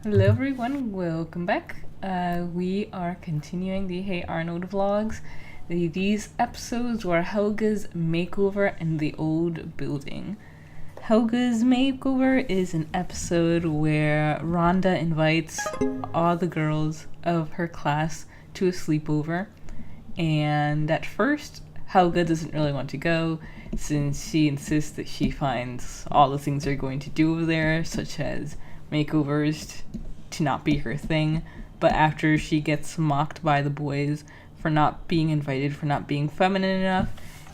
Hello everyone, welcome back. We are continuing the Hey Arnold vlogs. These episodes were Helga's makeover and the old building. Helga's makeover is an episode where Rhonda invites all the girls of her class to a sleepover. And at first, Helga doesn't really want to go since she insists that she finds all the things they're going to do over there, such as makeovers, to not be her thing. But after she gets mocked by the boys for not being invited, for not being feminine enough,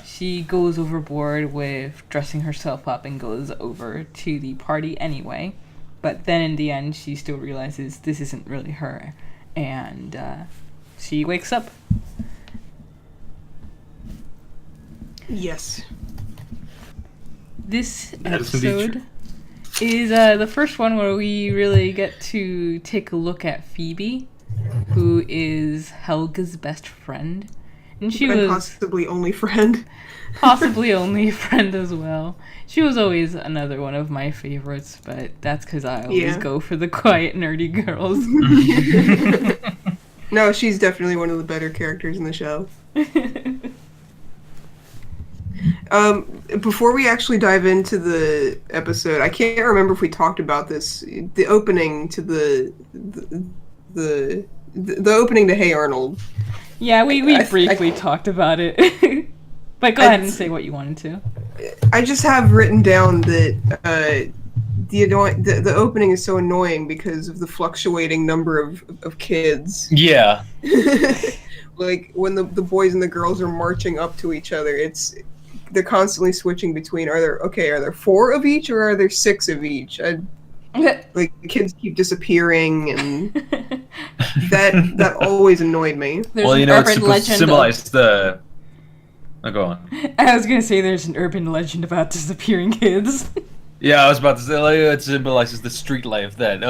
she goes overboard with dressing herself up and goes over to the party anyway. But then in the end, she still realizes this isn't really her, and she wakes up. Yes. This episode is the first one where we really get to take a look at Phoebe, who is Helga's best friend. And she was possibly only friend. Possibly only friend as well. She was always another one of my favorites, but that's because I always go for the quiet, nerdy girls. No, she's definitely one of the better characters in the show. Before we actually dive into the episode, I can't remember if we talked about this. The opening to the opening to Hey Arnold. Yeah, we briefly talked about it. But go ahead and say what you wanted to. I just have written down that the opening is so annoying because of the fluctuating number of kids. Yeah. Like when the boys and the girls are marching up to each other, they're constantly switching between are there 4 of each or are there 6 of each? Like the kids keep disappearing and that always annoyed me. There's it's supposed to symbolize the. Oh, go on. I was gonna say there's an urban legend about disappearing kids. Yeah, I was about to say it symbolizes the street life that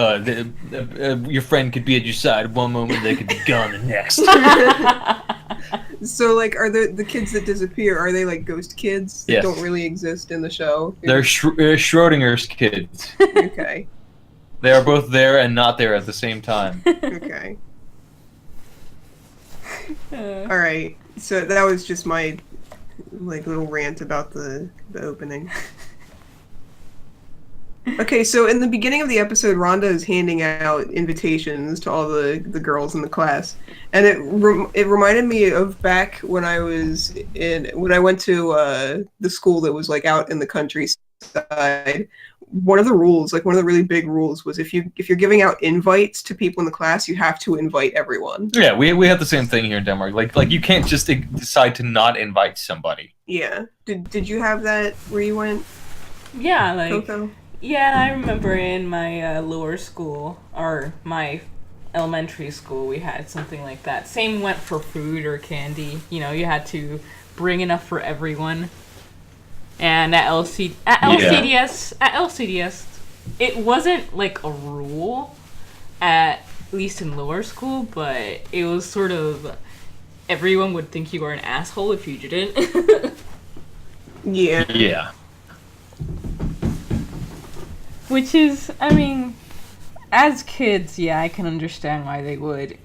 your friend could be at your side one moment, they could be gone the next. So, like, are the kids that disappear, are they like ghost kids that don't really exist in the show? They're Schrodinger's kids. Okay. They are both there and not there at the same time. Okay. Alright, so that was just my little rant about the opening. Okay, so in the beginning of the episode, Rhonda is handing out invitations to all the girls in the class, and it reminded me of back when I went to the school that was like out in the countryside. One of the rules, one of the really big rules, was if you're giving out invites to people in the class, you have to invite everyone. Yeah, we have the same thing here in Denmark. Like you can't just decide to not invite somebody. Yeah. Did you have that where you went? Yeah, Coco? Yeah, and I remember in my lower school, or my elementary school, we had something like that. Same went for food or candy. You know, you had to bring enough for everyone. And at LCDS, it wasn't like a rule, at least in lower school, but it was sort of, everyone would think you were an asshole if you didn't. Yeah. Yeah. Which is, I mean, as kids, yeah, I can understand why they would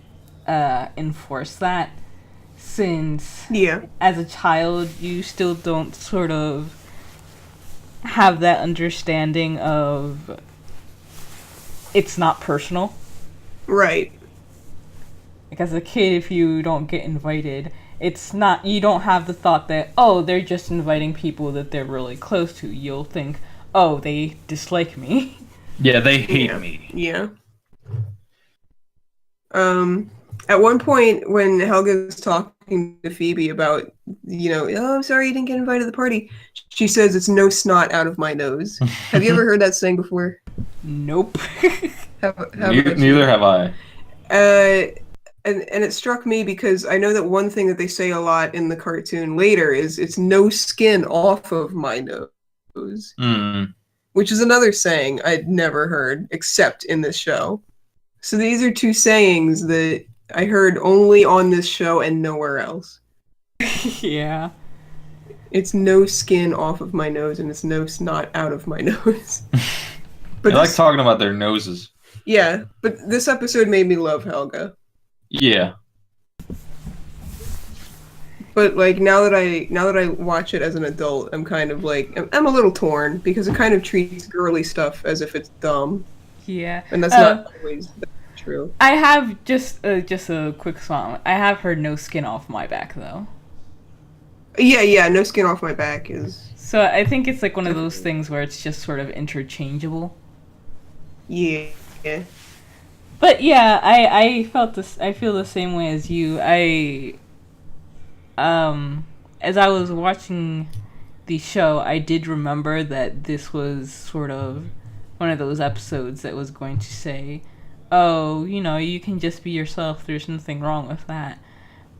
enforce that, since as a child, you still don't sort of have that understanding of it's not personal. Right. Like, as a kid, if you don't get invited, it's not, you don't have the thought that, oh, they're just inviting people that they're really close to. You'll think, oh, they dislike me. Yeah, they hate me. Yeah. At one point when Helga's talking to Phoebe about, oh, I'm sorry you didn't get invited to the party, she says it's no snot out of my nose. Have you ever heard that saying before? Nope. Neither have I. And it struck me because I know that one thing that they say a lot in the cartoon later is it's no skin off of my nose. Which is another saying I'd never heard except in this show. So these are 2 sayings that I heard only on this show and nowhere else. Yeah. It's no skin off of my nose and it's no snot out of my nose. But I like talking about their noses. Yeah, but this episode made me love Helga. Yeah. But like now that I watch it as an adult, I'm kind of like I'm a little torn because it kind of treats girly stuff as if it's dumb, Yeah. and that's not always true. I have just a quick song. I have heard "No Skin Off My Back" though. Yeah, no skin off my back is. So I think it's like one of those things where it's just sort of interchangeable. Yeah. But yeah, I felt this. I feel the same way as you. As I was watching the show, I did remember that this was sort of one of those episodes that was going to say, "Oh, you can just be yourself. There's nothing wrong with that."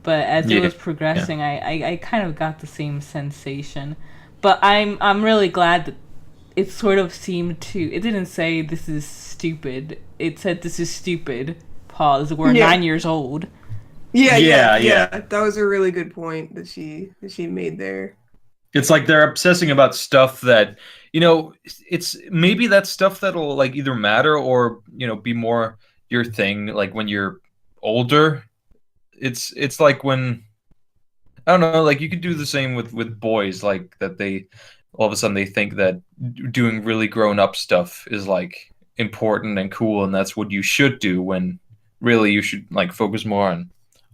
But as it was progressing, I kind of got the same sensation. But I'm really glad that it sort of seemed to. It didn't say this is stupid. It said this is stupid. Pause. We're 9 years old. Yeah. That was a really good point that she made there. It's like they're obsessing about stuff that, it's maybe that stuff that'll like either matter or, be more your thing like when you're older. It's like when, I don't know, like you could do the same with boys, like that they all of a sudden they think that doing really grown up stuff is like important and cool and that's what you should do, when really you should like focus more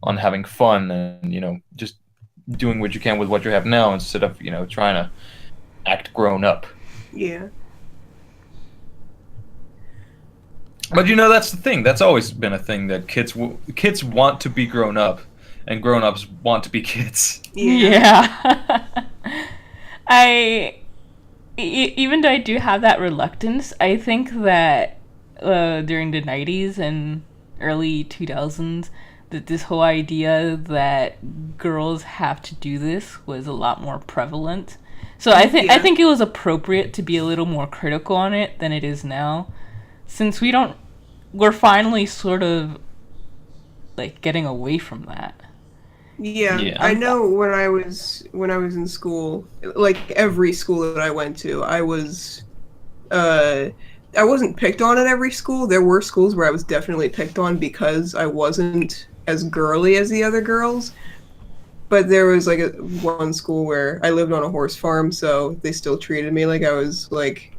on having fun and just doing what you can with what you have now instead of trying to act grown up. Yeah. But that's the thing. That's always been a thing that kids want to be grown up, and grown-ups want to be kids. Yeah. Even though I do have that reluctance, I think that during the 90s and early 2000s, that this whole idea that girls have to do this was a lot more prevalent. So I think it was appropriate to be a little more critical on it than it is now, since we're finally sort of like getting away from that. Yeah. I know when I was in school, like every school that I went to, I wasn't picked on at every school. There were schools where I was definitely picked on because I wasn't as girly as the other girls. But there was like one school where I lived on a horse farm, so they still treated me like I was like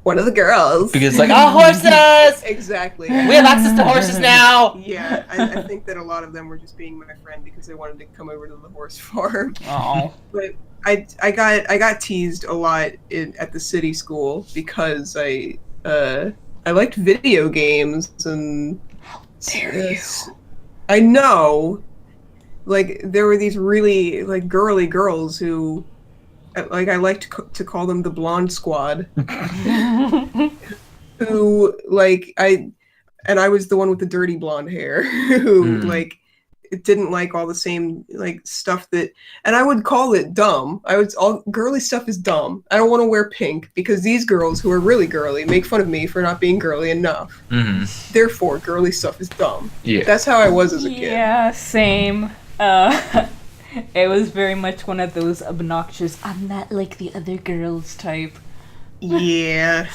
one of the girls. Because like, oh, horses! Exactly. We have access to horses now! Yeah, I think that a lot of them were just being my friend because they wanted to come over to the horse farm. Oh. But I got teased a lot at the city school because I liked video games and. How dare you? I know. Like there were these really like girly girls who. Like I liked to call them the blonde squad, who like I was the one with the dirty blonde hair who like it didn't like all the same like stuff that, and I would call it dumb. All girly stuff is dumb. I don't want to wear pink because these girls who are really girly make fun of me for not being girly enough. Mm-hmm. Therefore, girly stuff is dumb. Yeah, that's how I was as a kid. Yeah, same. It was very much one of those obnoxious, I'm not like the other girls type. Yeah.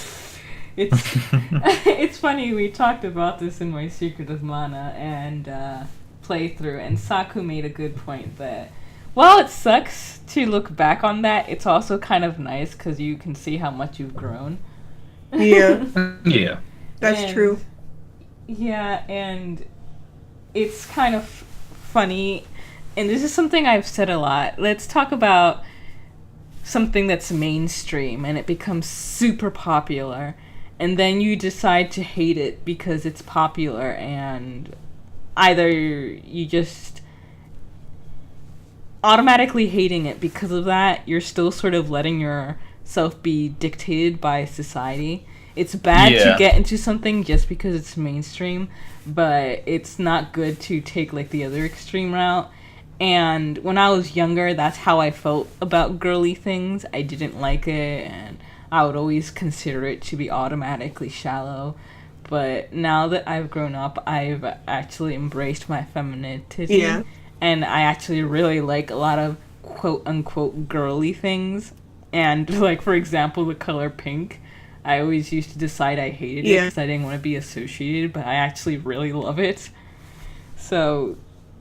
It's funny, we talked about this in my Secret of Mana and playthrough, and Saku made a good point that while it sucks to look back on that, it's also kind of nice because you can see how much you've grown. Yeah. Yeah. That's true. Yeah, and it's kind of funny. And this is something I've said a lot. Let's talk about something that's mainstream and it becomes super popular. And then you decide to hate it because it's popular, and either you just automatically hating it because of that, you're still sort of letting yourself be dictated by society. It's bad to get into something just because it's mainstream, but it's not good to take like the other extreme route. And when I was younger, that's how I felt about girly things. I didn't like it, and I would always consider it to be automatically shallow. But now that I've grown up, I've actually embraced my femininity. Yeah. And I actually really like a lot of quote-unquote girly things. And, like, for example, the color pink. I always used to decide I hated it because I didn't want to be associated, but I actually really love it. So,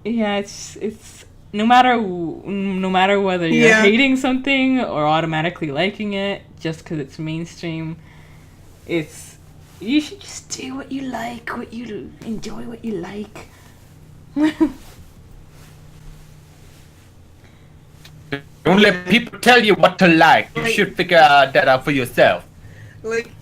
yeah, it's no matter whether you're hating something or automatically liking it just because it's mainstream, you should just do what you like, what you enjoy, what you like. Don't let people tell you what to like. You should figure that out for yourself. Like,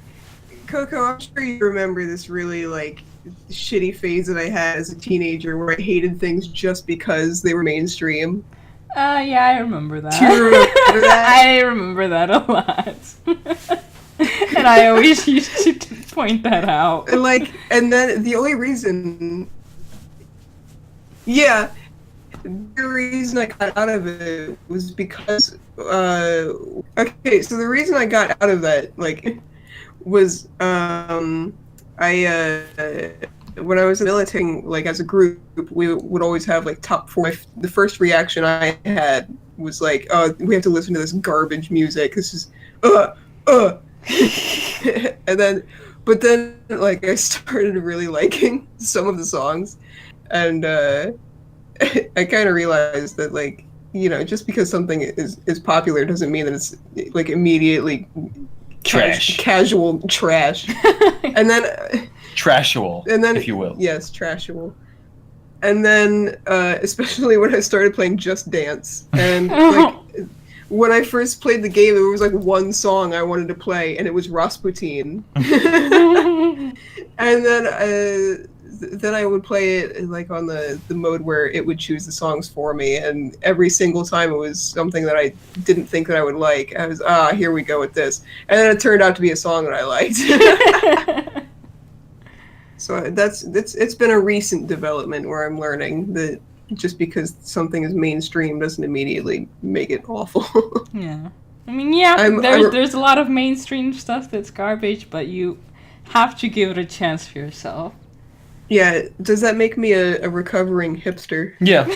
Coco, I'm sure you remember this really, like, shitty phase that I had as a teenager where I hated things just because they were mainstream. Yeah, I remember that. Do you remember that? I remember that a lot. And I always used to point that out. And then the only reason... Yeah. The reason I got out of it was because... okay, so the reason I got out of that, like... was when I was in the military, like as a group, we would always have like top 4. The first reaction I had was like, "Oh, we have to listen to this garbage music. This is but then like I started really liking some of the songs, and I kind of realized that like just because something is popular doesn't mean that it's like immediately casual trash. And then trashual, and then if you will. Yes, trashual. And then especially when I started playing Just Dance, and like when I first played the game, there was like one song I wanted to play, and it was Rasputin. And then I would play it like on the mode where it would choose the songs for me, and every single time it was something that I didn't think that I would like. I was here we go with this, and then it turned out to be a song that I liked. So it's been a recent development where I'm learning that just because something is mainstream doesn't immediately make it awful. Yeah, I mean, there's a lot of mainstream stuff that's garbage, but you have to give it a chance for yourself. Yeah, does that make me a recovering hipster? Yeah.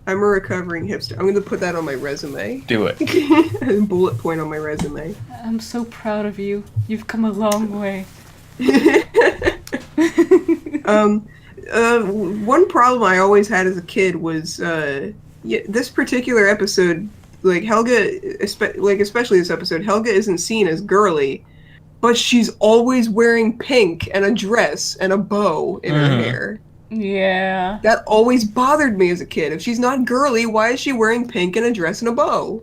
I'm a recovering hipster. I'm going to put that on my resume. Do it. A bullet point on my resume. I'm so proud of you. You've come a long way. One problem I always had as a kid was this particular episode, like Helga, especially this episode, Helga isn't seen as girly, but she's always wearing pink and a dress and a bow in her hair. Yeah. That always bothered me as a kid. If she's not girly, why is she wearing pink and a dress and a bow?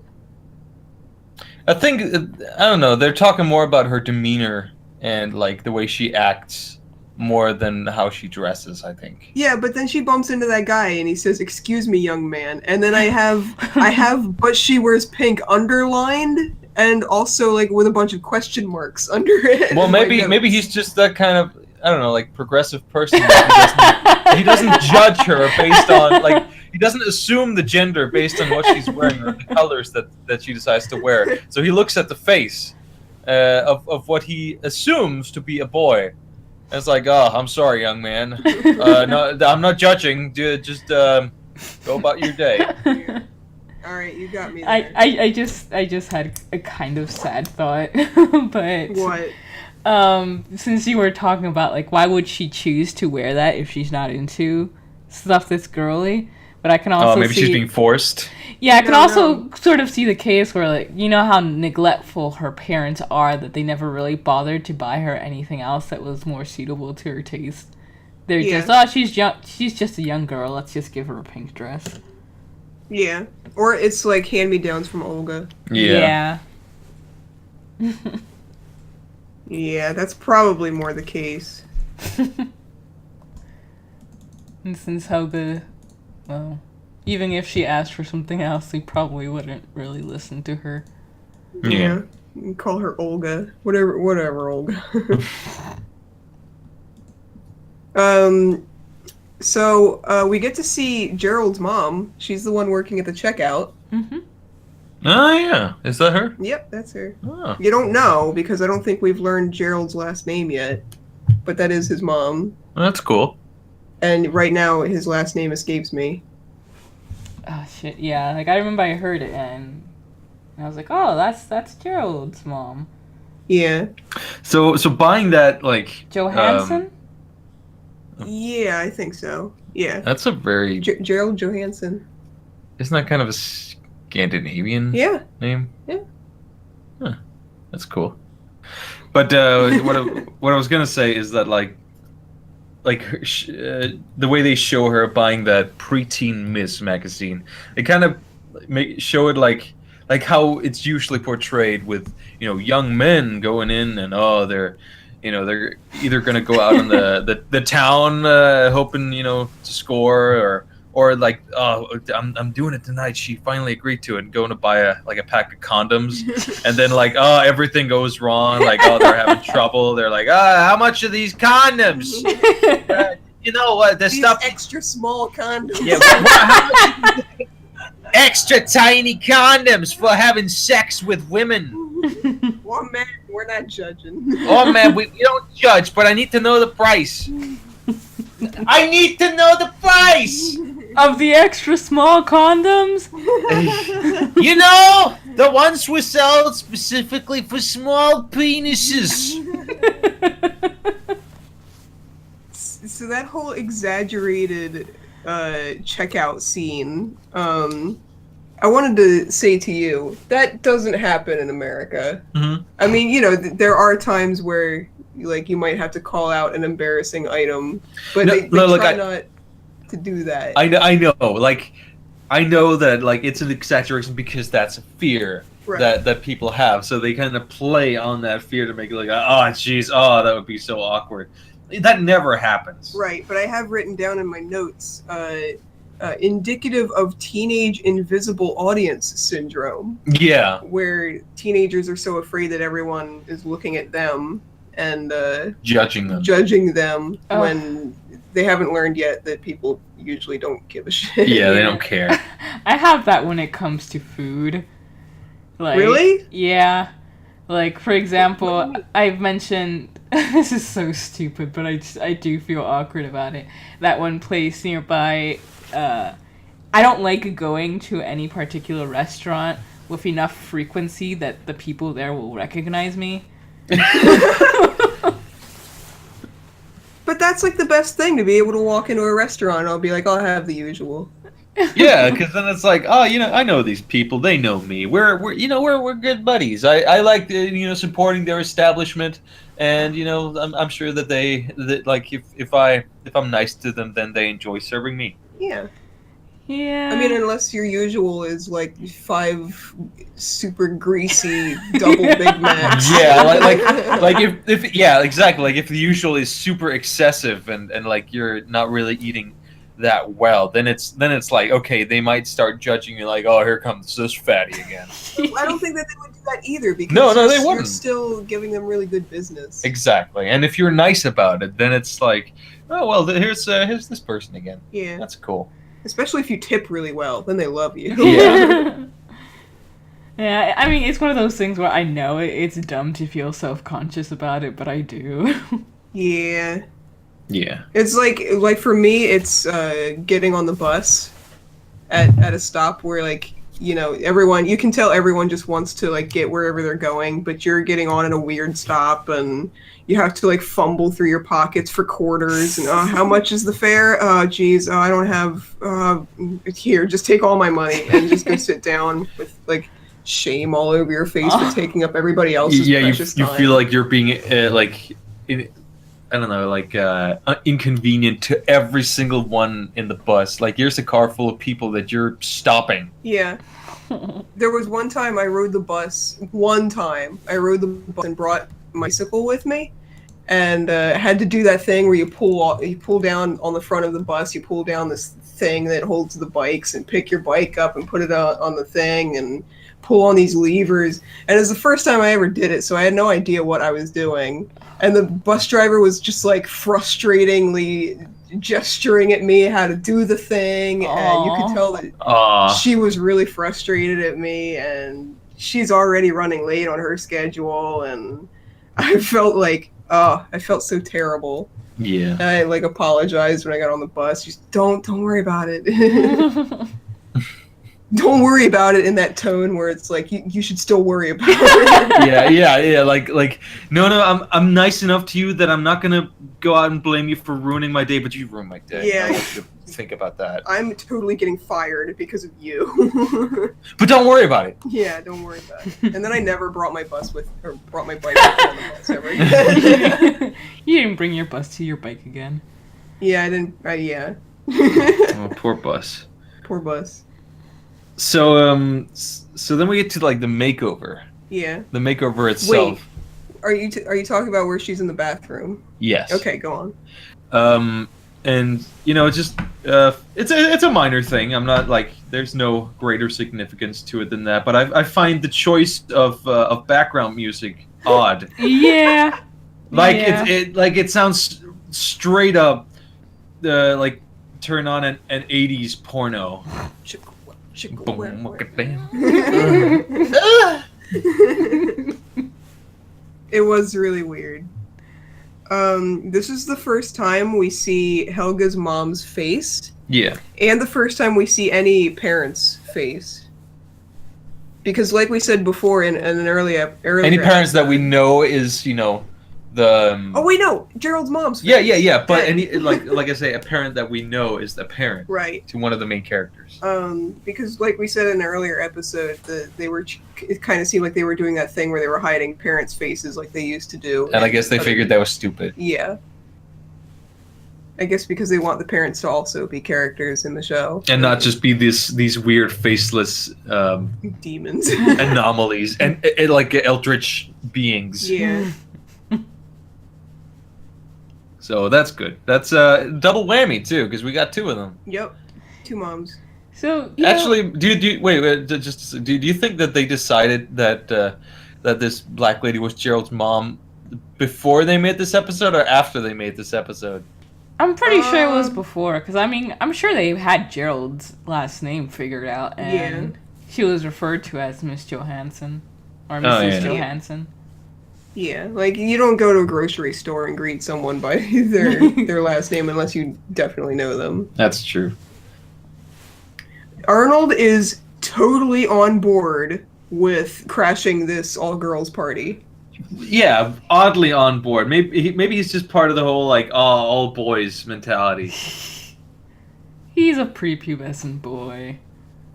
I think, I don't know, they're talking more about her demeanor and like the way she acts more than how she dresses, I think. Yeah, but then she bumps into that guy and he says, "Excuse me, young man." And then I have but she wears pink underlined and also like with a bunch of question marks under it. Well, maybe he's just that kind of, I don't know, like progressive person. He doesn't judge her based on, like, he doesn't assume the gender based on what she's wearing or the colors that she decides to wear. So he looks at the face of what he assumes to be a boy. And it's like, oh, I'm sorry, young man. No, I'm not judging. Just go about your day. All right, you got me there. I just had a kind of sad thought, but what? Since you were talking about like why would she choose to wear that if she's not into stuff that's girly, but I can also maybe she's being forced. Yeah, I can also sort of see the case where like how neglectful her parents are, that they never really bothered to buy her anything else that was more suitable to her taste. They're just she's just a young girl, let's just give her a pink dress. Yeah, or it's like hand-me-downs from Olga. Yeah. Yeah, that's probably more the case. And since Helga, well, even if she asked for something else, we probably wouldn't really listen to her. Yeah. You can call her Olga. Whatever, Olga. So we get to see Gerald's mom. She's the one working at the checkout. Mm-hmm. Oh, yeah. Is that her? Yep, that's her. Oh. You don't know, because I don't think we've learned Gerald's last name yet. But that is his mom. Well, that's cool. And right now, his last name escapes me. Oh shit! Yeah, like I remember I heard it and I was like, oh, that's Gerald's mom. Yeah. So buying that like Johansson? Yeah, I think so. Yeah. that's a very Gerald Johansson. isn't that kind of a Scandinavian Yeah. name? Yeah. Huh. That's cool. But what I was gonna say is that like the way they show her buying that preteen Miss magazine, they kind of show it like how it's usually portrayed with young men going in and they're either gonna go out on the town hoping to score or like, oh, I'm doing it tonight. She finally agreed to it and going to buy a pack of condoms, and then like, oh, everything goes wrong. Like, oh, they're having trouble. They're like, how much are these condoms? You know what? The These stuff extra small condoms. Yeah, how much extra tiny condoms for having sex with women. Well, man, we're not judging. Oh man, we don't judge, but I need to know the price. I need to know the price. Of the extra small condoms? You know, the ones we sell specifically for small penises. So that whole exaggerated checkout scene, I wanted to say to you, that doesn't happen in America. Mm-hmm. I mean, there are times where you might have to call out an embarrassing item, but they try not to do that. I know, I know that it's an exaggeration because that's a fear that people have, so they kind of play on that fear to make it like, oh jeez, oh that would be so awkward. That never happens. Right, but I have written down in my notes, indicative of teenage invisible audience syndrome. Yeah. Where teenagers are so afraid that everyone is looking at them and judging them when they haven't learned yet that people usually don't give a shit. Yeah, they don't care. I have that when it comes to food. Really? Yeah. Like, for example, I've mentioned, this is so stupid, but I do feel awkward about it. That one place nearby, I don't like going to any particular restaurant with enough frequency that the people there will recognize me. But that's like the best thing, to be able to walk into a restaurant and I'll be like, I'll have the usual. Yeah, because then it's like, oh, I know these people. They know me. We're good buddies. I like supporting their establishment, and I'm sure that if I'm nice to them, then they enjoy serving me. Yeah. Yeah. I mean, unless your usual is like 5 super greasy double Big Macs. Yeah, like if yeah, exactly. Like if the usual is super excessive and like you're not really eating that well, then it's like, okay, they might start judging you like, oh, here comes this fatty again. I don't think that they would do that either, because no, they wouldn't. You're still giving them really good business. Exactly, and if you're nice about it, then it's like, oh well, here's this person again. Yeah, that's cool. Especially if you tip really well, then they love you. Yeah. Yeah, I mean, it's one of those things where I know it's dumb to feel self-conscious about it, but I do. Yeah. Yeah. It's like for me, it's getting on the bus at a stop where everyone, you can tell everyone just wants to get wherever they're going, but you're getting on at a weird stop and you have to fumble through your pockets for quarters and how much is the fare? Oh geez, I don't have here, just take all my money and just go sit down with shame all over your face for taking up everybody else's precious time. You feel like you're being inconvenient to every single one in the bus. Like, here's a car full of people that you're stopping. Yeah. There was one time I rode the bus and brought my bicycle with me, and had to do that thing where you pull down on the front of the bus, you pull down this thing that holds the bikes and pick your bike up and put it on the thing and pull on these levers. And it was the first time I ever did it, so I had no idea what I was doing. And the bus driver was just frustratingly gesturing at me how to do the thing. Aww. And you could tell that she was really frustrated at me, and she's already running late on her schedule, and I felt I felt so terrible. Yeah. And I apologized when I got on the bus. Just don't worry about it. don't worry about it in that tone where it's like you should still worry about it. yeah. Like no. I'm nice enough to you that I'm not gonna go out and blame you for ruining my day, but you ruined my day. Yeah. I want you to think about that. I'm totally getting fired because of you. But don't worry about it. Yeah, don't worry about it. And then I never brought my bike with me on the bus ever again. You didn't bring your bus to your bike again. Yeah, I didn't. Yeah. Oh, poor bus. Poor bus. So so then we get to like the makeover. Yeah. The makeover itself. Wait, are you talking about where she's in the bathroom? Yes. Okay, go on. And you know, it's just it's a minor thing. I'm not like there's no greater significance to it than that. But I find the choice of background music odd. Yeah. Like Yeah. it sounds straight up like turn on an 80s porno. Boom, look at them. It was really weird. This is the first time we see Helga's mom's face, Yeah. and the first time we see any parent's face. Because, like we said before in an earlier Any parents that we know is, you know, the Oh wait, no, Gerald's mom's face. yeah. But Yeah. any like I say, a parent that we know is the parent Right. to one of the main characters. Because like we said in an earlier episode, it kind of seemed like they were doing that thing where they were hiding parents' faces like they used to do. And I guess they figured that was stupid. Yeah. I guess because they want the parents to also be characters in the show. And not just be these weird faceless demons. anomalies and like eldritch beings. Yeah. So that's good. That's double whammy too, because we got two of them. Yep. Two moms. So Actually, do you think that they decided that that this black lady was Gerald's mom before they made this episode or after they made this episode? I'm pretty sure it was before, because I mean, I'm sure they had Gerald's last name figured out, and she was referred to as Miss Johansson or Mrs. Johansson. Yeah, like you don't go to a grocery store and greet someone by their last name unless you definitely know them. That's true. Arnold is totally on board with crashing this all-girls party. Yeah, oddly on board. Maybe he's just part of the whole like all boys mentality. He's a prepubescent boy.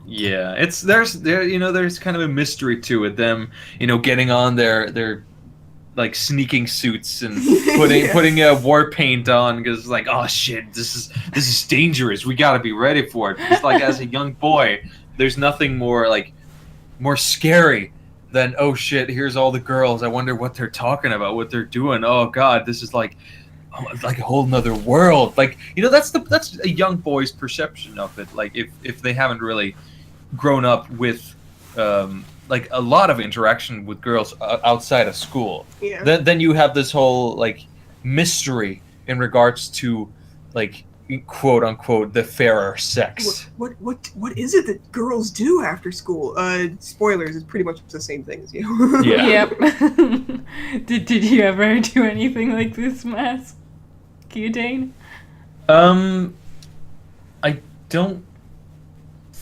Yeah, there's kind of a mystery to it. Them, getting on their like sneaking suits and putting war paint on because like, oh shit, this is dangerous. We gotta be ready for it. Because like as a young boy, there's nothing more scary than, oh shit, here's all the girls. I wonder what they're talking about, what they're doing. Oh god, this is like a whole nother world. Like, that's a young boy's perception of it. Like if they haven't really grown up with like a lot of interaction with girls outside of school. Yeah. Then you have this whole like mystery in regards to like quote unquote the fairer sex. What is it that girls do after school? Spoilers, it's pretty much the same thing as you. Yeah. Yep. Did you ever do anything like this, Mass? Guillotine? I don't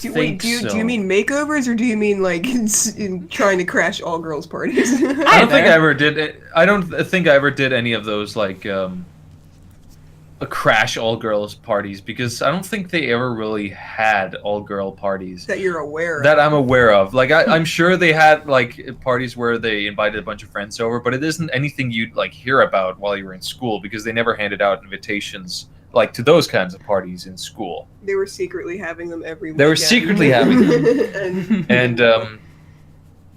Do think you mean makeovers or do you mean like in trying to crash all girls parties? I don't think I ever did it. I don't think I ever did any of those like a crash all girls parties because I don't think they ever really had all girl parties that you're aware of. That I'm aware of. Like I'm sure they had like parties where they invited a bunch of friends over, but it isn't anything you'd like hear about while you were in school because they never handed out invitations like to those kinds of parties in school. They were secretly having them every weekend. They were secretly having them.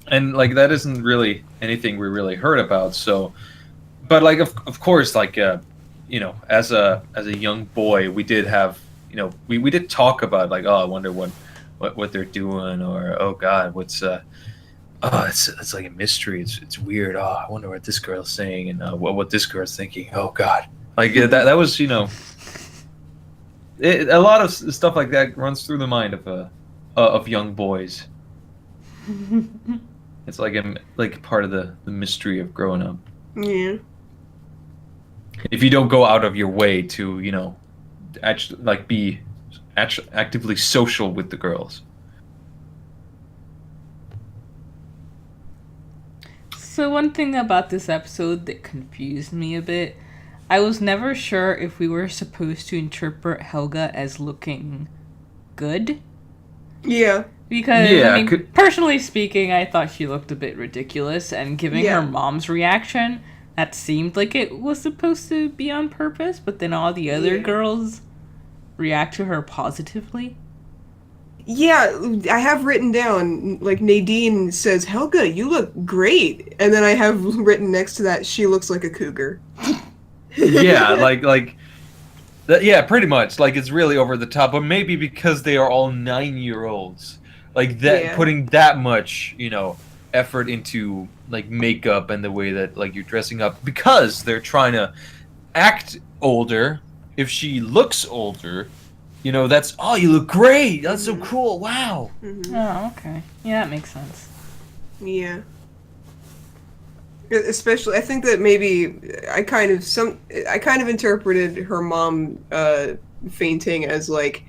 and like that isn't really anything we really heard about. So, but like of course like as a young boy we did have we did talk about like, oh, I wonder what they're doing, or oh god, what's it's like a mystery. It's weird. Oh, I wonder what this girl's saying and what this girl's thinking. Oh god, like that was a lot of stuff like that runs through the mind of young boys. It's like part of the mystery of growing up. Yeah. If you don't go out of your way to actually like be actively social with the girls. So one thing about this episode that confused me a bit, I was never sure if we were supposed to interpret Helga as looking good. Yeah. Because, Yeah, I mean, personally speaking, I thought she looked a bit ridiculous, and giving Yeah. her mom's reaction, that seemed like it was supposed to be on purpose, but then all the other Yeah. girls react to her positively. Yeah, I have written down, like, Nadine says, Helga, you look great. And then I have written next to that, she looks like a cougar. Yeah, like that, yeah, pretty much. Like, it's really over the top, but maybe because they are all 9-year-olds, like that, Yeah. putting that much, effort into like makeup and the way that like you're dressing up, because they're trying to act older. If she looks older, that's, oh, you look great. That's so cool. Wow. Mhm. Oh, okay. Yeah, that makes sense. Yeah. Especially, I think that maybe I kind of interpreted her mom fainting as like,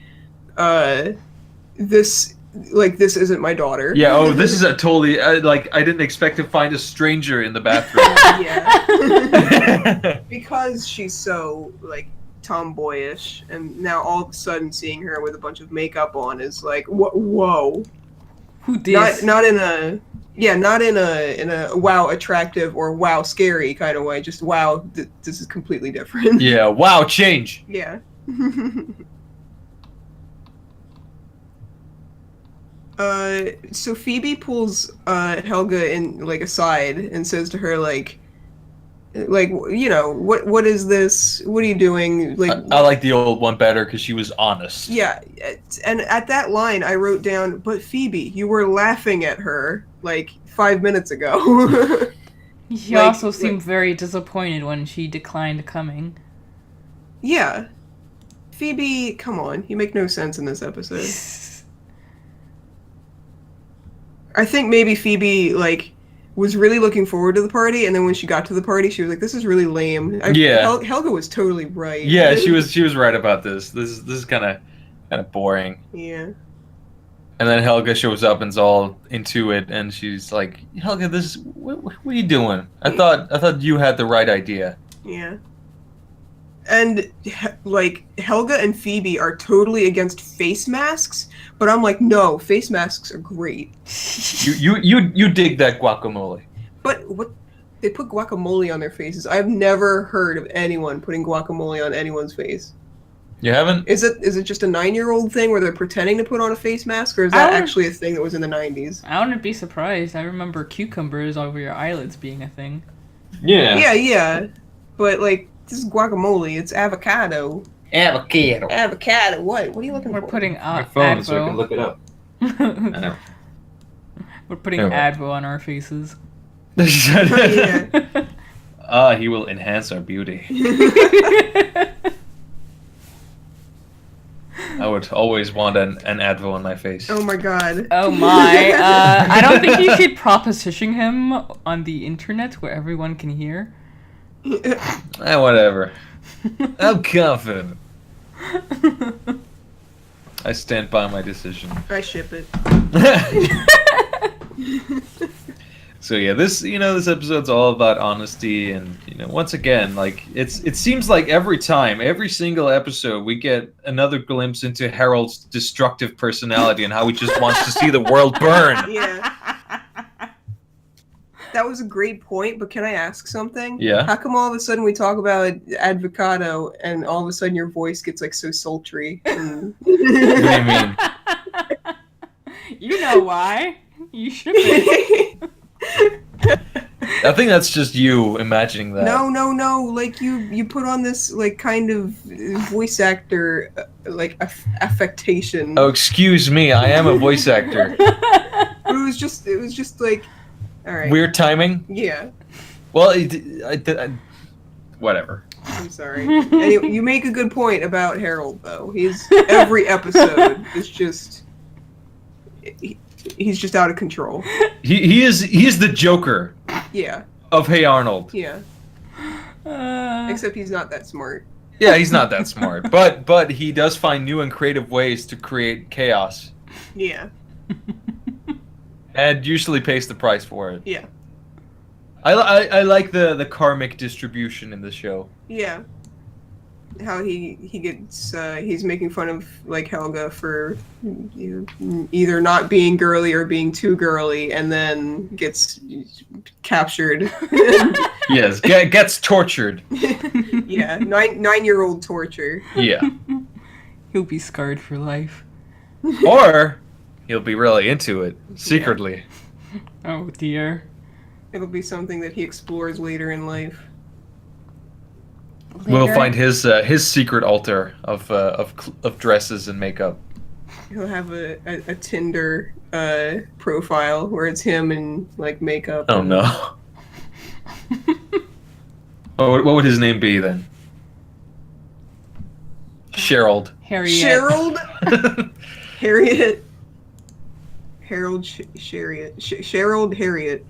this isn't my daughter. Yeah. Oh, this is a totally like I didn't expect to find a stranger in the bathroom. Yeah. Because she's so like tomboyish, and now all of a sudden seeing her with a bunch of makeup on is like, whoa. Who did? Not in a wow attractive or wow scary kind of way. Just wow, this is completely different. Yeah. Wow. Change. Yeah. So Phoebe pulls Helga in like aside and says to her like what is this? What are you doing? Like I like the old one better because she was honest. Yeah, and at that line I wrote down, but Phoebe, you were laughing at her like 5 minutes ago. She Like- also seemed very disappointed when she declined coming. Yeah. Phoebe, come on, you make no sense in this episode. I think maybe Phoebe like was really looking forward to the party, and then when she got to the party, she was like, "This is really lame." Yeah. Helga was totally right. Yeah, she was right about this. This is kind of boring. Yeah. And then Helga shows up and's all into it, and she's like, "Helga, what are you doing? I thought you had the right idea." Yeah. And like Helga and Phoebe are totally against face masks, but I'm like, no, face masks are great. You dig that guacamole? But what they put guacamole on their faces? I've never heard of anyone putting guacamole on anyone's face. You haven't? Is it just a 9-year-old thing where they're pretending to put on a face mask, or is that I don't- actually a thing that was in the 90s? I wouldn't be surprised. I remember cucumbers over your eyelids being a thing. Yeah. Yeah. But like, this is guacamole. It's avocado. Avocado. Avocado. What? What are you looking We're for? putting My phone, so I can Advo. look it up. I know. We're putting Anyway. Advo on our faces. Yeah. He will enhance our beauty. I would always want an Advil on my face. Oh my god. Oh my. I don't think you should proposition him on the internet where everyone can hear. Whatever. I'm confident. I stand by my decision. I ship it. So yeah, this episode's all about honesty, and once again, like it seems like every single episode, we get another glimpse into Harold's destructive personality and how he just wants to see the world burn. Yeah. That was a great point, but can I ask something? Yeah. How come all of a sudden we talk about avocado and all of a sudden your voice gets like so sultry? And... What do you mean? You know why. You should be. I think that's just you imagining that. No. Like you put on this like kind of voice actor like affectation. Oh, excuse me. I am a voice actor. But it was just like, all right. Weird timing. Yeah. Well, whatever. I'm sorry. Anyway, you make a good point about Harold, though. Every episode is just he's just out of control. He is the Joker Yeah, of Hey Arnold. yeah. Except he's not that smart. Yeah, he's not that smart, but he does find new and creative ways to create chaos, Yeah, and usually pays the price for it. yeah. I like the karmic distribution in the show. Yeah. How he gets he's making fun of like Helga for either not being girly or being too girly, and then gets captured. Yes, gets tortured. Yeah, 9-year-old torture. Yeah. He'll be scarred for life. Or he'll be really into it secretly. Oh dear. It'll be something that he explores later in life. We'll Later- find his secret altar of dresses and makeup. He'll have a Tinder profile where it's him in like makeup. Oh no. What would his name be then? Cheryl. Harriet. Cheryl, Harriet, Harold, Chariot, Cheryl, Harriet.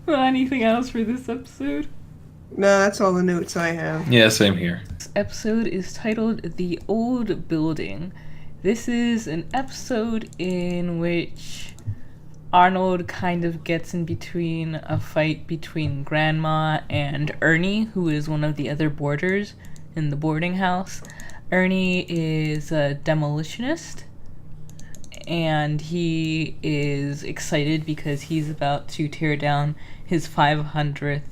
Well, anything else for this episode? No, that's all the notes I have. Yeah, same here. This episode is titled The Old Building. This is an episode in which Arnold kind of gets in between a fight between Grandma and Ernie, who is one of the other boarders in the boarding house. Ernie is a demolitionist, and he is excited because he's about to tear down his 500th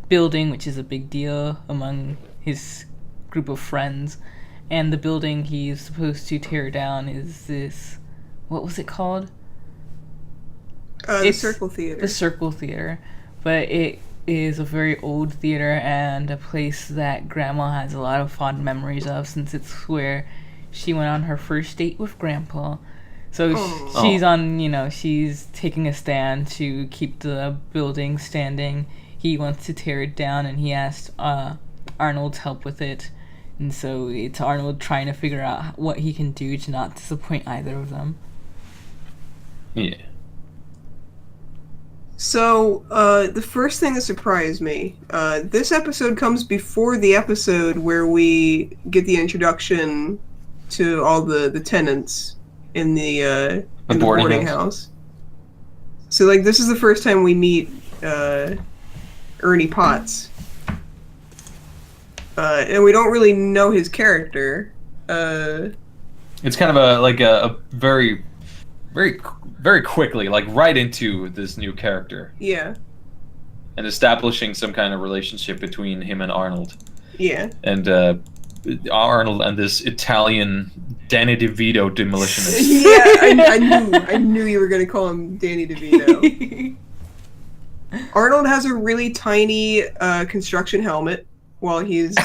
building, which is a big deal among his group of friends. And the building he's supposed to tear down is this, what was it called? The It's Circle Theater. The Circle Theater. But it is a very old theater and a place that Grandma has a lot of fond memories of, since it's where she went on her first date with Grandpa. So Aw. she's on, she's taking a stand to keep the building standing. He wants to tear it down, and he asked Arnold's help with it. And so it's Arnold trying to figure out what he can do to not disappoint either of them. Yeah. So, the first thing that surprised me, this episode comes before the episode where we get the introduction to all the tenants in the boarding house. So, like, this is the first time we meet Ernie Potts. And we don't really know his character. It's kind of a very, very, very quickly, like right into this new character Yeah, and establishing some kind of relationship between him and Arnold. yeah. And Arnold and this Italian Danny DeVito demolitionist. Yeah, I knew you were going to call him Danny DeVito. Arnold has a really tiny construction helmet while he's...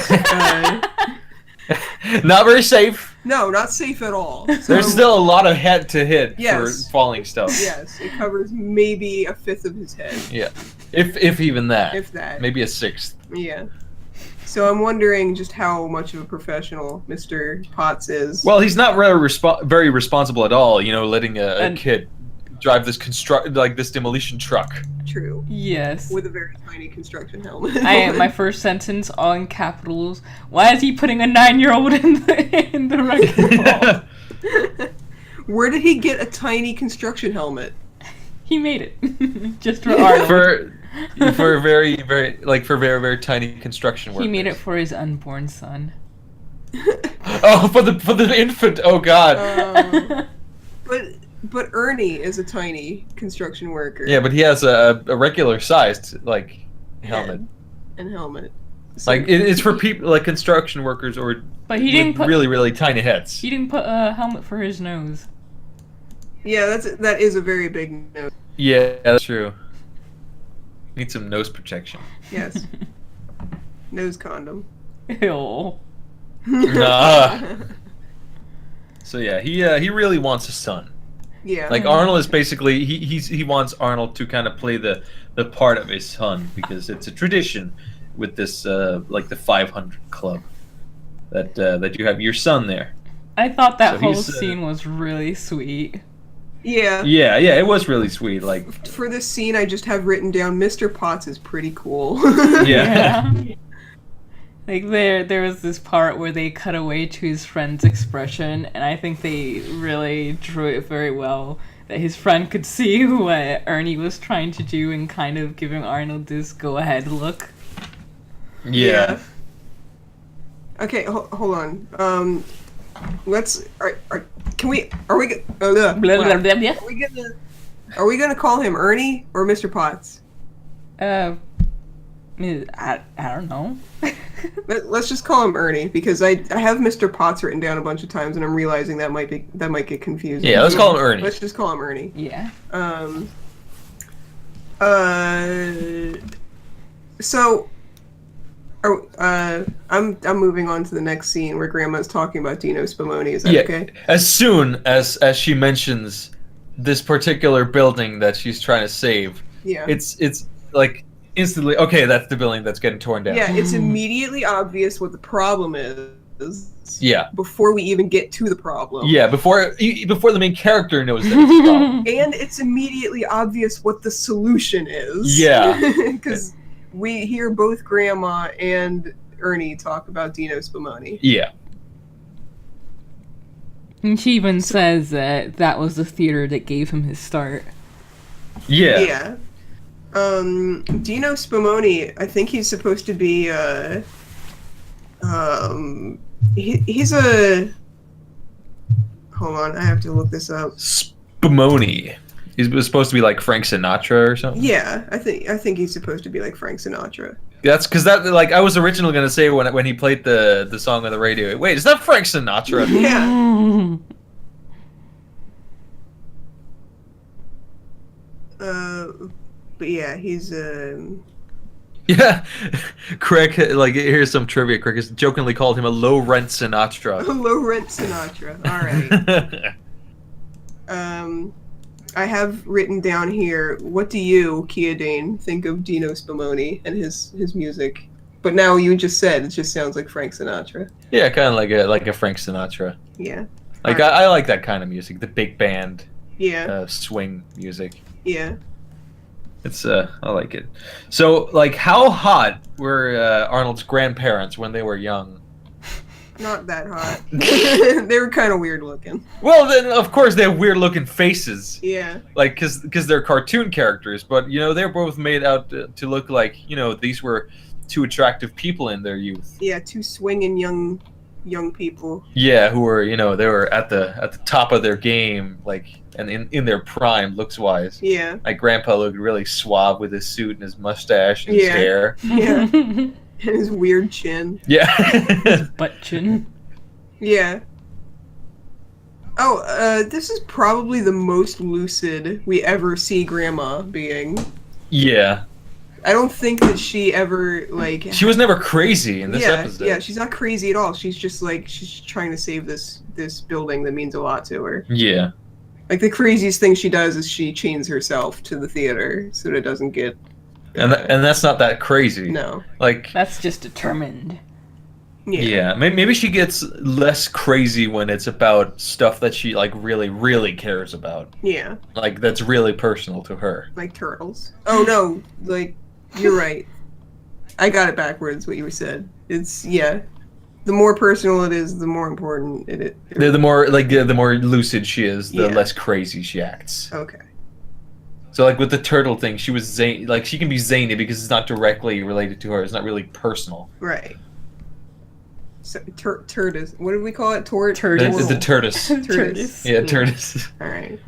Not very safe. No, not safe at all. So, There's still a lot of head to hit Yes. for falling stuff. Yes, it covers maybe a fifth of his head, Yeah. If even that. if that. Maybe a sixth. Yeah. So I'm wondering just how much of a professional Mr. Potts is. Well, he's not really very responsible at all, letting a And- kid drive this this demolition truck. True. Yes. With a very tiny construction helmet. My first sentence, all in capitals. Why is he putting a 9-year-old in the wrecking ball? Where did he get a tiny construction helmet? He made it just for Arnold. for very very very tiny construction workers. He made it for his unborn son. Oh, for the infant. Oh God. But Ernie is a tiny construction worker. Yeah, but he has a regular sized helmet. And helmet. So, It's for people like construction workers or But he didn't with put really really tiny heads. he didn't put a helmet for his nose. yeah, that is a very big note. Yeah, that's true. Need some nose protection. Yes. Nose condom. Ew. Nah. So yeah, he really wants a son. Yeah. Like Arnold is basically he wants Arnold to kind of play the part of his son because it's a tradition with this the 500 club that you have your son there. I thought that So whole he's, scene was really sweet. Yeah. Yeah, it was really sweet. Like For this scene, I just have written down Mr. Potts is pretty cool. yeah. Like there was this part where they cut away to his friend's expression, and I think they really drew it very well. that his friend could see what Ernie was trying to do and kind of giving Arnold this go-ahead look. Yeah. Okay, hold on. Let's. Can we? Are we? Blah, blah, blah, blah. Are we gonna call him Ernie or Mr. Potts? I don't know. Let's just call him Ernie because I have Mr. Potts written down a bunch of times and I'm realizing that might get confusing. Yeah, let's call him Ernie. Let's just call him Ernie. Yeah. So, I'm moving on to the next scene where Grandma's talking about Dino Spumoni. Is that okay? As soon as she mentions this particular building that she's trying to save, it's like instantly, okay, that's the building that's getting torn down. Yeah, it's immediately obvious what the problem is. Yeah. Before we even get to the problem. Yeah, before the main character knows that it's a problem. And it's immediately obvious what the solution is. Yeah. Because we hear both Grandma and Ernie talk about Dino Spumoni. Yeah. And she even says that was the theater that gave him his start. Yeah. Yeah. Dino Spumoni, I think he's supposed to be, he's a... Hold on, I have to look this up. Spumoni. He's supposed to be like Frank Sinatra or something? Yeah, I think he's supposed to be like Frank Sinatra. That's because I was originally going to say when he played the song on the radio, wait, is that Frank Sinatra? Yeah. But yeah, he's Yeah, Craig, like, here's some trivia. Craig has jokingly called him a low-rent Sinatra. Low rent Sinatra. All right. I have written down here. What do you, Kiadane, think of Dino Spumoni and his music? But now you just said it just sounds like Frank Sinatra. Yeah, kind of like a Frank Sinatra. Yeah. Like I like that kind of music, the big band. Yeah. Swing music. Yeah. It's I like it. So, like, how hot were Arnold's grandparents when they were young? Not that hot. They were kind of weird looking. Well, then of course they have weird looking faces. Yeah. Like, cause they're cartoon characters, but they're both made out to look like these were two attractive people in their youth. Yeah, two swinging young people. Yeah, who were they were at the top of their game, like, and in their prime looks wise. Yeah. Like Grandpa looked really suave with his suit and his mustache and his hair. Yeah. And his weird chin. Yeah. Butt chin. Yeah. Oh, this is probably the most lucid we ever see Grandma being. Yeah. I don't think that she ever, like... She was never crazy in this episode. Yeah, she's not crazy at all. She's just, like, she's trying to save this building that means a lot to her. Yeah. Like, the craziest thing she does is she chains herself to the theater so that it doesn't get... And that's not that crazy. No. Like... That's just determined. Yeah. Maybe she gets less crazy when it's about stuff that she, like, really, really cares about. Yeah. Like, that's really personal to her. Like turtles. Oh, no. Like, you're right. I got it backwards, what you said. It's, yeah. The more personal it is, the more important it is. The more lucid she is, the less crazy she acts. Okay. So, like, with the turtle thing, she was like, she can be zany because it's not directly related to her. It's not really personal. Right. So, turtus. What did we call it? Turtus. The turtus. Turtus. Yeah, turtus. All right.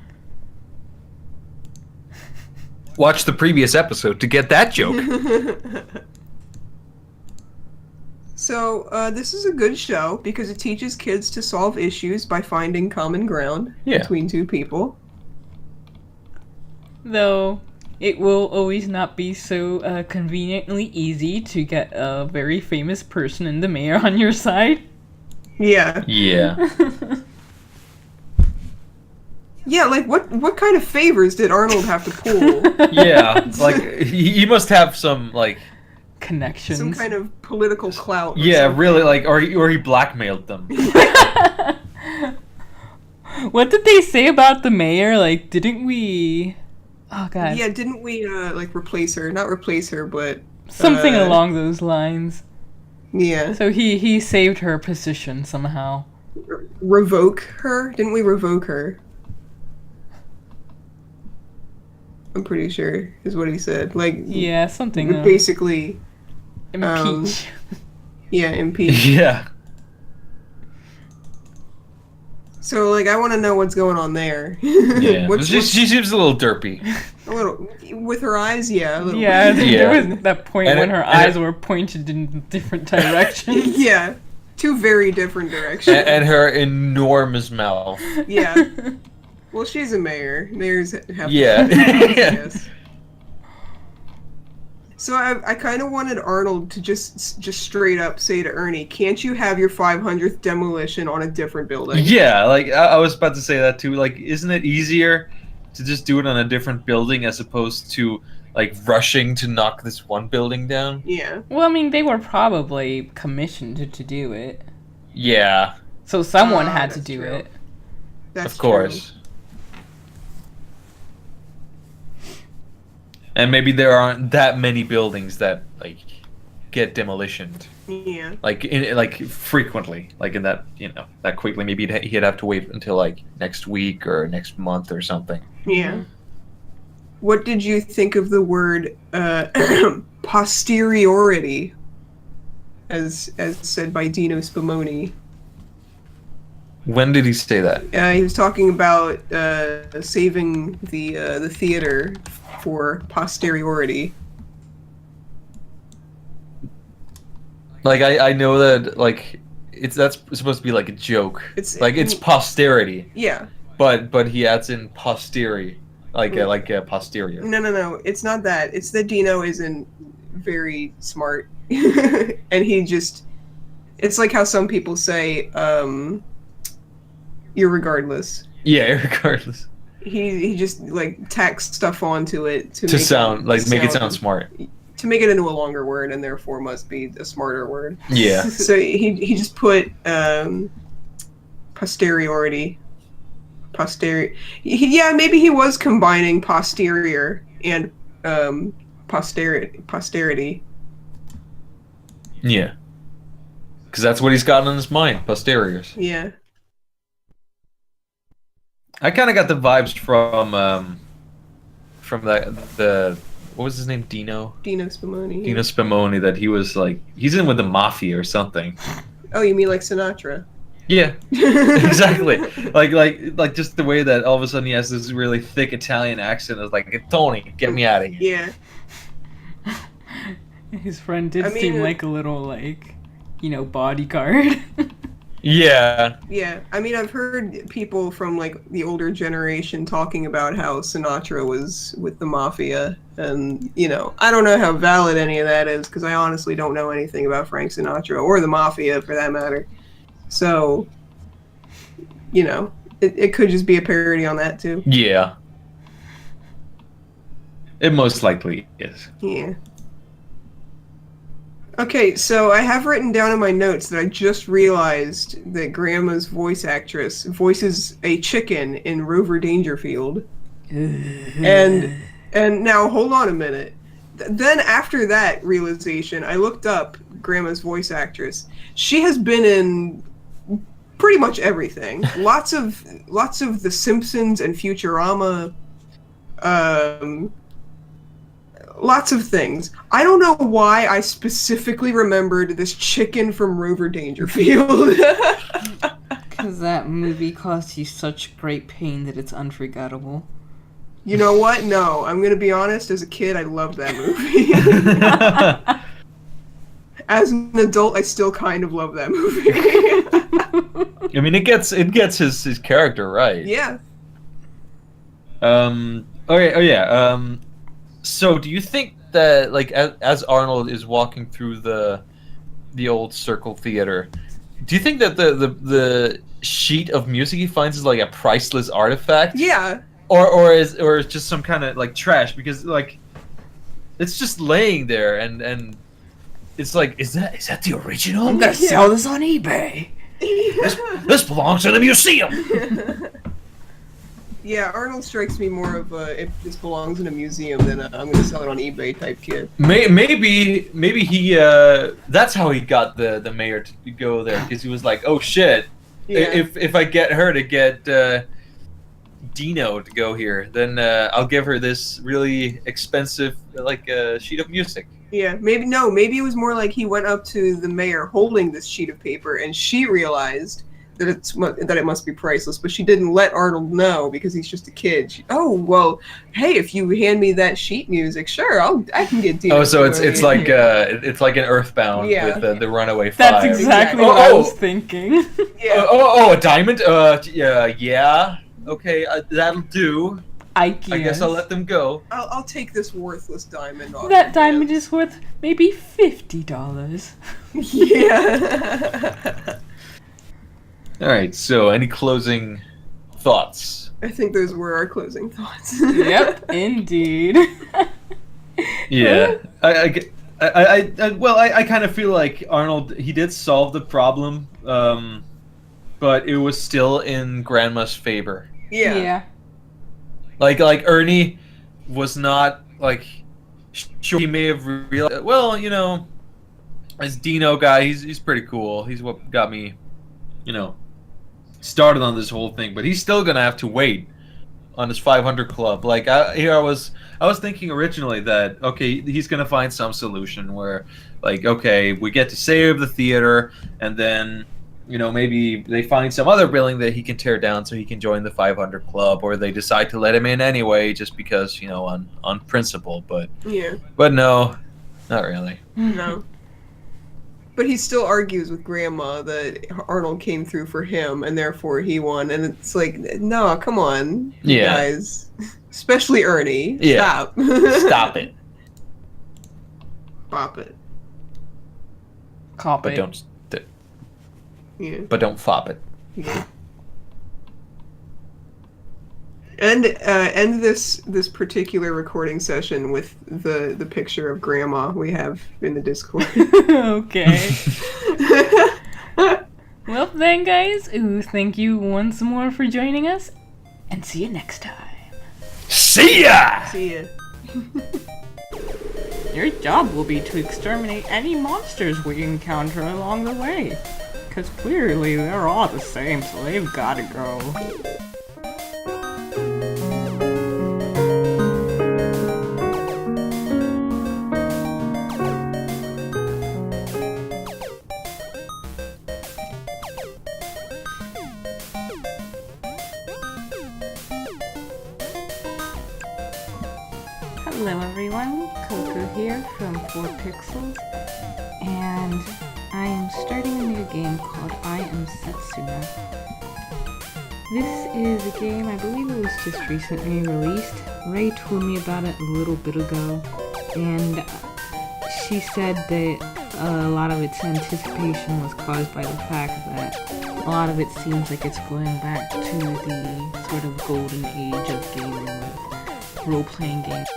Watch the previous episode to get that joke. So, this is a good show because it teaches kids to solve issues by finding common ground between two people. Though, it will always not be so conveniently easy to get a very famous person in the mayor on your side. Yeah. Yeah. Yeah, like, what kind of favors did Arnold have to pull? Yeah, like, he must have some, like... connections. Some kind of political clout. Yeah, something. really, like, or he blackmailed them. What did they say about the mayor? Like, didn't we... Oh, God. Yeah, didn't we, like, replace her? Not replace her, but... Something along those lines. Yeah. So he saved her position somehow. Revoke her? Didn't we revoke her? I'm pretty sure is what he said. Like, Yeah, something. basically, Impeach. yeah, impeach. Yeah. So, like, I want to know what's going on there. Yeah. She seems a little derpy. A little with her eyes, yeah. A little. Yeah, there Yeah. was that point And when it- her and eyes it- were pointed in different directions. Yeah, two very different directions. And her enormous mouth. Yeah. Well, she's a mayor. Mayors have. Yeah. Yes. So I kind of wanted Arnold to just straight up say to Ernie, "Can't you have your 500th demolition on a different building?" Yeah, like I was about to say that too. Like, isn't it easier to just do it on a different building as opposed to like rushing to knock this one building down? Yeah. Well, I mean, they were probably commissioned to do it, Yeah, so someone had to that's do true. it. That's of course. And maybe there aren't that many buildings that like get demolitioned True. Yeah. like frequently, like in that that quickly. Maybe he'd have to wait until like next week or next month or something. Yeah. What did you think of the word posteriority, as said by Dino Spumoni? When did he say that? He was talking about saving the theater for posteriority. Like I know that like that's supposed to be like a joke. It's posterity, Yeah. but he adds in posteri, like a posterior. No. It's not that. It's that Dino isn't very smart, and he just. It's like how some people say, "Irregardless." Yeah, regardless. He just like tacks stuff onto it to make it sound smart. To make it into a longer word, and therefore must be a smarter word. Yeah. So he just put posteriority. Yeah, maybe he was combining posterior and posterity. Yeah. Because that's what he's got on his mind, posteriors. Yeah. I kind of got the vibes from the what was his name? Dino Spumoni. Dino Spumoni, that he was like he's in with the mafia or something. Oh, you mean like Sinatra? Yeah, exactly. like just the way that all of a sudden he has this really thick Italian accent is like, Tony, get me out of here. Yeah. His friend did seem like a little like, bodyguard. Yeah. Yeah. I mean, I've heard people from like the older generation talking about how Sinatra was with the mafia, and I don't know how valid any of that is because I honestly don't know anything about Frank Sinatra or the mafia for that matter. So, it could just be a parody on that too. Yeah. It most likely is. Yeah. Okay, so I have written down in my notes that I just realized that Grandma's voice actress voices a chicken in Rover Dangerfield. And now hold on a minute. Then after that realization, I looked up Grandma's voice actress. She has been in pretty much everything. Lots of The Simpsons and Futurama. Lots of things. I don't know why I specifically remembered this chicken from Rover Dangerfield. Because that movie caused you such great pain that it's unforgettable. You know what? No, I'm gonna be honest. As a kid, I loved that movie. As an adult, I still kind of love that movie. I mean, it gets his character right. Yeah. So, do you think that, like, as Arnold is walking through the old Circle Theater, do you think that the sheet of music he finds is like a priceless artifact? Yeah. Or is just some kind of like trash, because like it's just laying there and it's like, is that the original? I'm gonna sell this on eBay. This belongs in a museum. Yeah, Arnold strikes me more of a if this belongs in a museum than I'm going to sell it on eBay type kid. Maybe he that's how he got the mayor to go there, because he was like, oh shit, Yeah. if I get her to Dino to go here, then I'll give her this really expensive sheet of music. Yeah, maybe it was more like he went up to the mayor holding this sheet of paper, and she realized that it must be priceless, but she didn't let Arnold know because he's just a kid. Oh well, hey, if you hand me that sheet music, sure, I can get Dino. Oh, so it's like an Earthbound with the Runaway Five. That's exactly what I was thinking. Yeah. A diamond. Yeah. Okay, that'll do. I guess I'll let them go. I'll take this worthless diamond off. That diamond is worth maybe $50. Yeah. All right. So, any closing thoughts? I think those were our closing thoughts. Yep, indeed. Yeah. I kind of feel like Arnold, he did solve the problem, but it was still in Grandma's favor. Yeah. Like Ernie was not sure. He may have realized. Well, as Dino guy, he's pretty cool. He's what got me, started on this whole thing. But he's still gonna have to wait on his 500 club. I was thinking originally that he's gonna find some solution where we get to save the theater, and then maybe they find some other building that he can tear down so he can join the 500 club, or they decide to let him in anyway just because on principle. But no, not really. No. But he still argues with Grandma that Arnold came through for him and therefore he won, and it's like, no, come on, you guys, especially Ernie. Stop. Stop it. Bop it. Cop but it. Don't. Yeah. But don't fop it. Yeah. And end this particular recording session with the picture of Grandma we have in the Discord. Okay. Well then, guys, thank you once more for joining us, and see you next time. See ya! See ya. Your job will be to exterminate any monsters we encounter along the way. Because clearly they're all the same, so they've gotta go. Hello everyone, Coco here from 4 Pixels, and I am starting a new game called I Am Setsuna. This is a game, I believe it was just recently released. Ray told me about it a little bit ago, and she said that a lot of its anticipation was caused by the fact that a lot of it seems like it's going back to the sort of golden age of gaming with role-playing games.